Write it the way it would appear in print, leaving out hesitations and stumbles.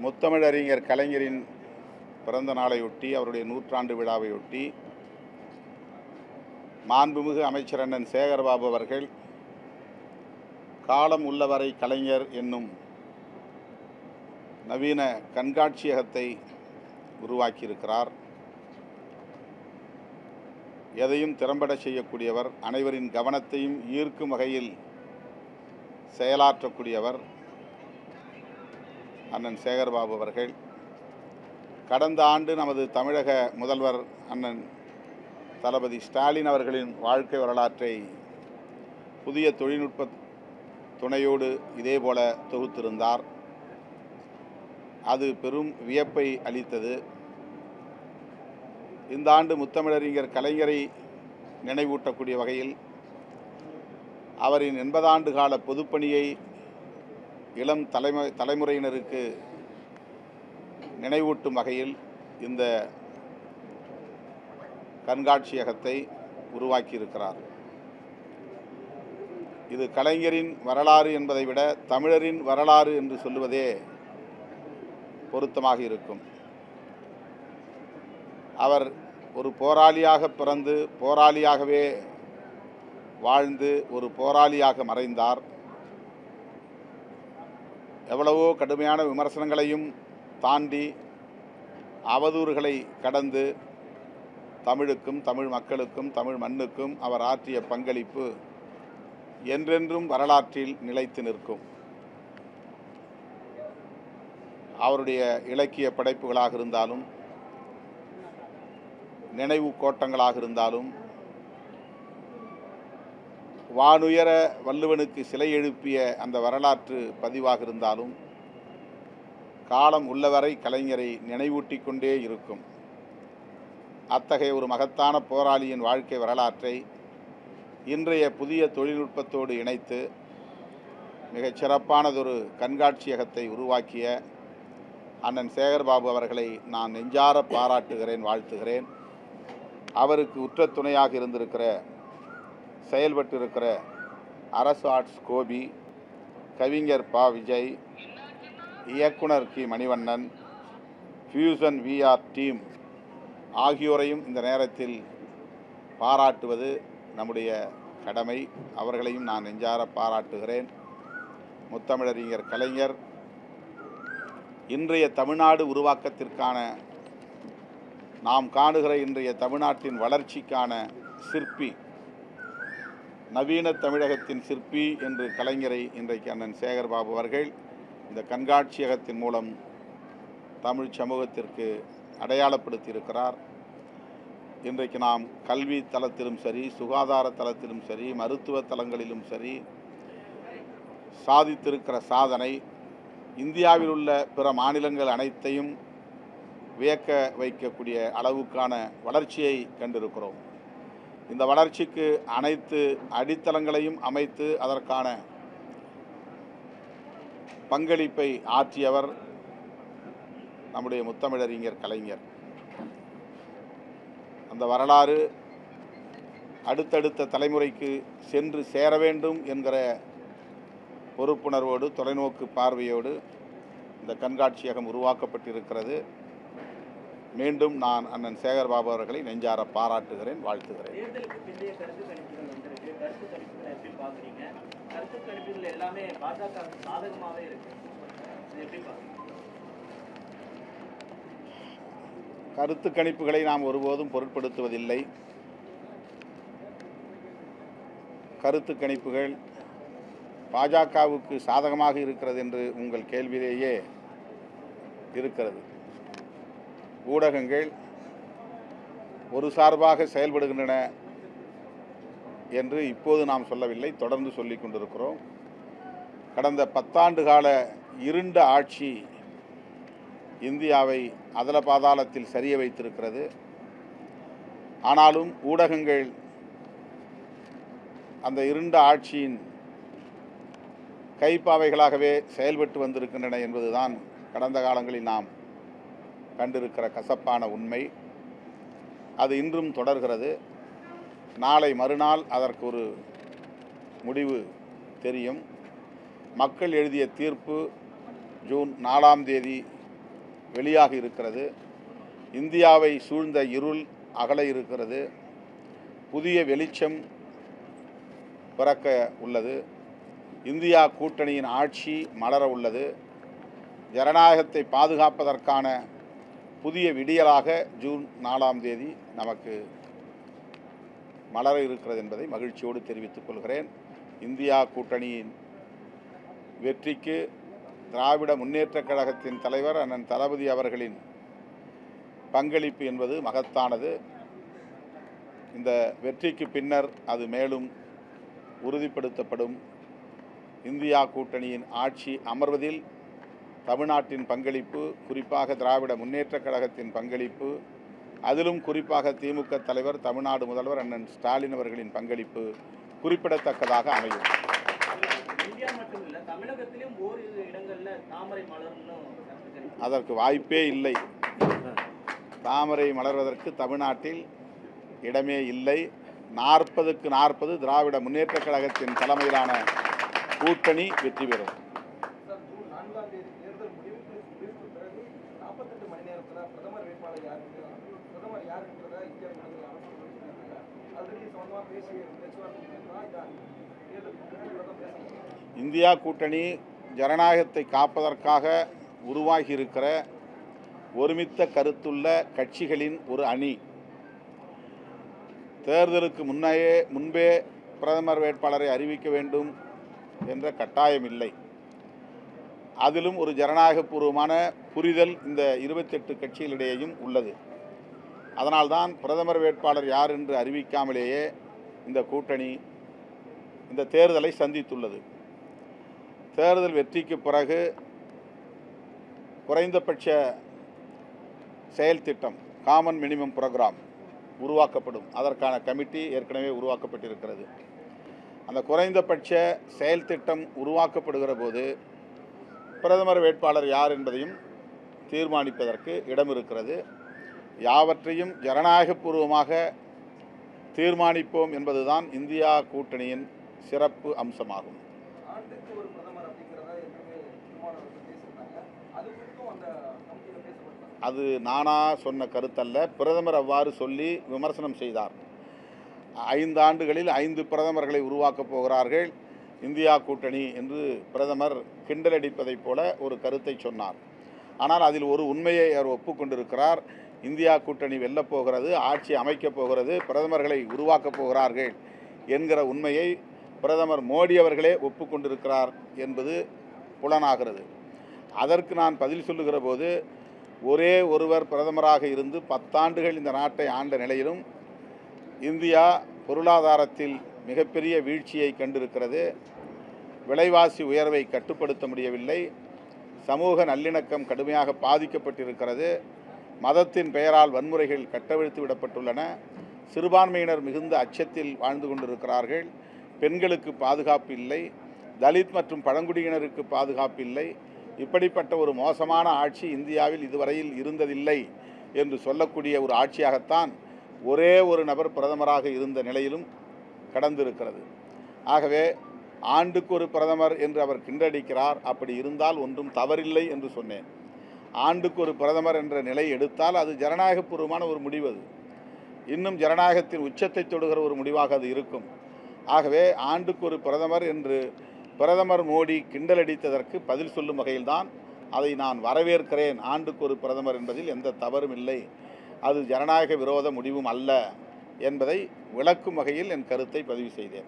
முத்தமிழறிஞர் கலைஞரின் பிறந்த நாளையொட்டி, அவருடைய நூற்றாண்டு விழாவையொட்டி, மாண்புமிகு அமைச்சர் அண்ணன் சேகர்பாபு அவர்கள் காலம் உள்ளவரை கலைஞர் என்னும் நவீன கண்காட்சியகத்தை உருவாக்கியிருக்கிறார். எதையும் திறம்பட செய்யக்கூடியவர், அனைவரின் கவனத்தையும் ஈர்க்கும் வகையில் செயலாற்றக்கூடியவர் அண்ணன் சேகர்பாபு அவர்கள். கடந்த ஆண்டு நமது தமிழக முதல்வர் அண்ணன் தளபதி ஸ்டாலின் அவர்களின் வாழ்க்கை வரலாற்றை புதிய தொழில்நுட்ப துணையோடு இதேபோல தொகுத்திருந்தார். அது பெரும் வியப்பை அளித்தது. இந்த ஆண்டு முத்தமிழறிஞர் கலைஞரை நினைவூட்டக்கூடிய வகையில் அவரின் 80 ஆண்டு கால பொதுப்பணியை இளம் தலைமுறையினருக்கு நினைவூட்டும் வகையில் இந்த கண்காட்சியகத்தை உருவாக்கியிருக்கிறார். இது கலைஞரின் வரலாறு என்பதை விட தமிழரின் வரலாறு என்று சொல்லுவதே பொருத்தமாக இருக்கும். அவர் ஒரு போராளியாக பிறந்து போராளியாகவே வாழ்ந்து ஒரு போராளியாக மறைந்தார். எவ்வளவோ கடுமையான விமர்சனங்களையும் தாண்டி அவதூறுகளை கடந்து தமிழுக்கும் தமிழ் மக்களுக்கும் தமிழ் மண்ணுக்கும் அவர் ஆற்றிய பங்களிப்பு என்றென்றும் வரலாற்றில் நிலைத்து நிற்கும். அவருடைய இலக்கிய படைப்புகளாக இருந்தாலும், நினைவு கோட்டங்களாக இருந்தாலும், வானுயர வள்ளுவனுக்கு சிலை எழுப்பிய அந்த வரலாற்று பதிவாக இருந்தாலும், காலம் உள்ளவரை கலைஞரை நினைவூட்டி கொண்டே இருக்கும். அத்தகைய ஒரு மகத்தான போராளியின் வாழ்க்கை வரலாற்றை இன்றைய புதிய தொழில்நுட்பத்தோடு இணைத்து மிகச் சிறப்பானதொரு கண்காட்சியகத்தை உருவாக்கிய அண்ணன் சேகர்பாபு அவர்களை நான் நெஞ்சார பாராட்டுகிறேன், வாழ்த்துகிறேன். அவருக்கு உற்ற துணையாக இருந்திருக்கிற, செயல்பட்டிருக்கிற அரசு ஆர்ட்ஸ் கோபி, கவிஞர் பா விஜய், இயக்குனர் கி மணிவண்ணன், ஃபியூசன் விஆர் டீம் ஆகியோரையும் இந்த நேரத்தில் பாராட்டுவது நம்முடைய கடமை. அவர்களையும் நான் நெஞ்சார பாராட்டுகிறேன். முத்தமிழறிஞர் கலைஞர் இன்றைய தமிழ்நாடு உருவாக்கத்திற்கான, நாம் காணுகிற இன்றைய தமிழ்நாட்டின் வளர்ச்சிக்கான சிற்பி, நவீன தமிழகத்தின் சிற்பி என்று கலைஞரை இன்றைக்கு அண்ணன் சேகர்பாபு அவர்கள் இந்த கண்காட்சியகத்தின் மூலம் தமிழ் சமூகத்திற்கு அடையாளப்படுத்தியிருக்கிறார். இன்றைக்கு நாம் கல்வி தளத்திலும் சரி, சுகாதார தளத்திலும் சரி, மருத்துவ தளங்களிலும் சரி சாதித்திருக்கிற சாதனை இந்தியாவில் உள்ள பிற மாநிலங்கள் அனைத்தையும் வியக்க வைக்கக்கூடிய அளவுக்கான வளர்ச்சியை கண்டிருக்கிறோம். இந்த வளர்ச்சிக்கு அனைத்து அடித்தளங்களையும் அமைத்து அதற்கான பங்களிப்பை ஆற்றியவர் நம்முடைய முத்தமிழறிஞர் கலைஞர். அந்த வரலாறு அடுத்தடுத்த தலைமுறைக்கு சென்று சேர வேண்டும் என்கிற பொறுப்புணர்வோடு, தொலைநோக்கு பார்வையோடு இந்த கண்காட்சியகம் உருவாக்கப்பட்டிருக்கிறது. மீண்டும் நான் அண்ணன் சேகர்பாபு அவர்களை நெஞ்சார பாராட்டுகிறேன், வாழ்த்துகிறேன். கருத்து கணிப்புகளை நாம் ஒருபோதும் பொருட்படுத்துவதில்லை. கருத்து கணிப்புகள் பாஜகவுக்கு சாதகமாக இருக்கிறது என்று உங்கள் கேள்வியிலேயே இருக்கிறது. ஊடகங்கள் ஒரு சார்பாக செயல்படுகின்றன என்று இப்போது நாம் சொல்லவில்லை, தொடர்ந்து சொல்லிக் கொண்டிருக்கிறோம். கடந்த 10 ஆண்டு கால இருண்ட ஆட்சி இந்தியாவை அதல பாதாளத்தில் சரிய வைத்திருக்கிறது. ஆனாலும் ஊடகங்கள் அந்த இருண்ட ஆட்சியின் கைப்பாவைகளாகவே செயல்பட்டு வந்திருக்கின்றன என்பதுதான் கடந்த காலங்களில் நாம் கண்டிருக்கிற கசப்பான உண்மை. அது இன்றும் தொடர்கிறது. நாளை மறுநாள் அதற்கு ஒரு முடிவு தெரியும். மக்கள் எழுதிய தீர்ப்பு ஜூன் 4ஆம் தேதி வெளியாக இருக்கிறது. இந்தியாவை சூழ்ந்த இருள் அகல இருக்கிறது. புதிய வெளிச்சம் பிறக்க உள்ளது. இந்தியா கூட்டணியின் ஆட்சி மலர உள்ளது. ஜனநாயகத்தை பாதுகாப்பதற்கான புதிய விடியலாக ஜூன் 4ஆம் தேதி நமக்கு மலர இருக்கிறது என்பதை மகிழ்ச்சியோடு தெரிவித்துக் கொள்கிறேன். இந்தியா கூட்டணியின் வெற்றிக்கு திராவிட முன்னேற்றக் கழகத்தின் தலைவர் அண்ணன் தளபதி அவர்களின் பங்களிப்பு என்பது மகத்தானது. இந்த வெற்றிக்கு பின்னர் அது மேலும் உறுதிப்படுத்தப்படும். இந்தியா கூட்டணியின் ஆட்சி அமர்வதில் தமிழ்நாட்டின் பங்களிப்பு, குறிப்பாக திராவிட முன்னேற்றக் கழகத்தின் பங்களிப்பு, அதிலும் குறிப்பாக திமுக தலைவர் தமிழ்நாடு முதல்வர் அண்ணன் ஸ்டாலின் அவர்களின் பங்களிப்பு குறிப்பிடத்தக்கதாக அமையும். அதற்கு வாய்ப்பே இல்லை. தாமரை மலர்வதற்கு தமிழ்நாட்டில் இடமே இல்லை. 40க்கு 40 திராவிட முன்னேற்றக் கழகத்தின் தலைமையிலான கூட்டணி வெற்றி பெறும். இந்தியா கூட்டணி ஜனநாயகத்தை காப்பதற்காக உருவாகி இருக்கிற ஒருமித்த கருத்துள்ள கட்சிகளின் ஒரு அணி. தேர்தலுக்கு முன்பே பிரதமர் வேட்பாளரை அறிவிக்க வேண்டும் என்ற கட்டாயம் இல்லை. அதிலும் ஒரு ஜனநாயகபூர்வமான புரிதல் இந்த 28 கட்சிகளிடையேயும் உள்ளது. அதனால்தான் பிரதமர் வேட்பாளர் யார் என்று அறிவிக்காமலேயே இந்த கூட்டணி இந்த தேர்தலை சந்தித்துள்ளது. தேர்தல் வெற்றிக்கு பிறகு குறைந்தபட்ச செயல் திட்டம், காமன் மினிமம் ப்ரோக்ராம் உருவாக்கப்படும். அதற்கான கமிட்டி ஏற்கனவே உருவாக்கப்பட்டிருக்கிறது. அந்த குறைந்தபட்ச செயல் திட்டம் உருவாக்கப்படுகிற போது பிரதமர் வேட்பாளர் யார் என்பதையும் தீர்மானிப்பதற்கு இடம் இருக்கிறது. யாவற்றையும் ஜனநாயகபூர்வமாக தீர்மானிப்போம் என்பதுதான் இந்தியா கூட்டணியின் சிறப்பு அம்சமாகும். அது நானா சொன்ன கருத்தல்ல. பிரதமர் அவ்வாறு சொல்லி விமர்சனம் செய்தார். 5 ஆண்டுகளில் 5 பிரதமர்களை உருவாக்கப் போகிறார்கள் இந்தியா கூட்டணி என்று பிரதமர் கிண்டலடிப்பதைப் போல ஒரு கருத்தை சொன்னார். ஆனால் அதில் ஒரு உண்மையை அவர் ஒப்புக்கொண்டிருக்கிறார். இந்தியா கூட்டணி வெல்லப் போகிறது, ஆட்சி அமைக்கப் போகிறது, பிரதமர்களை உருவாக்கப் போகிறார்கள் என்கிற உண்மையை பிரதமர் மோடி அவர்களே ஒப்புக்கொண்டிருக்கிறார் என்பது புலனாகிறது. அதற்கு நான் பதில் சொல்லுகிற போது, ஒரே ஒருவர் பிரதமராக இருந்து 10 ஆண்டுகள் இந்த நாட்டை ஆண்ட நிலையிலும் இந்தியா பொருளாதாரத்தில் மிகப்பெரிய வீழ்ச்சியை கண்டிருக்கிறது. விலைவாசி உயர்வை கட்டுப்படுத்த முடியவில்லை. சமூக நல்லிணக்கம் கடுமையாக பாதிக்கப்பட்டிருக்கிறது. மதத்தின் பெயரால் வன்முறைகள் கட்டவிழ்த்து விடப்பட்டுள்ளன. சிறுபான்மையினர் மிகுந்த அச்சத்தில் வாழ்ந்து கொண்டிருக்கிறார்கள். பெண்களுக்கு பாதுகாப்பு இல்லை. தலித் மற்றும் பழங்குடியினருக்கு பாதுகாப்பு இல்லை. இப்படிப்பட்ட ஒரு மோசமான ஆட்சி இந்தியாவில் இதுவரையில் இருந்ததில்லை என்று சொல்லக்கூடிய ஒரு ஆட்சியாகத்தான் ஒரே ஒரு நபர் பிரதமராக இருந்த நிலையிலும் கடந்திருக்கிறது. ஆகவே ஆண்டுக்கு ஒரு பிரதமர் என்று அவர் கிண்டடிக்கிறார். அப்படி இருந்தால் ஒன்றும் தவறில்லை என்று சொன்னேன். ஆண்டுக்கு ஒரு பிரதமர் என்ற நிலை எடுத்தால் அது ஜனநாயகபூர்வமான ஒரு முடிவு. அது இன்னும் ஜனநாயகத்தின் உச்சத்தை தொடுகிற ஒரு முடிவாக அது இருக்கும். ஆகவே ஆண்டுக்கு ஒரு பிரதமர் என்று பிரதமர் மோடி கிண்டலடித்ததற்கு பதில் சொல்லும் வகையில்தான் அதை நான் வரவேற்கிறேன். ஆண்டுக்கு ஒரு பிரதமர் என்பதில் எந்த தவறும் இல்லை, அது ஜனநாயக விரோத முடிவும் அல்ல என்பதை விளக்கும் வகையில் என் கருத்தை பதிவு செய்தேன்.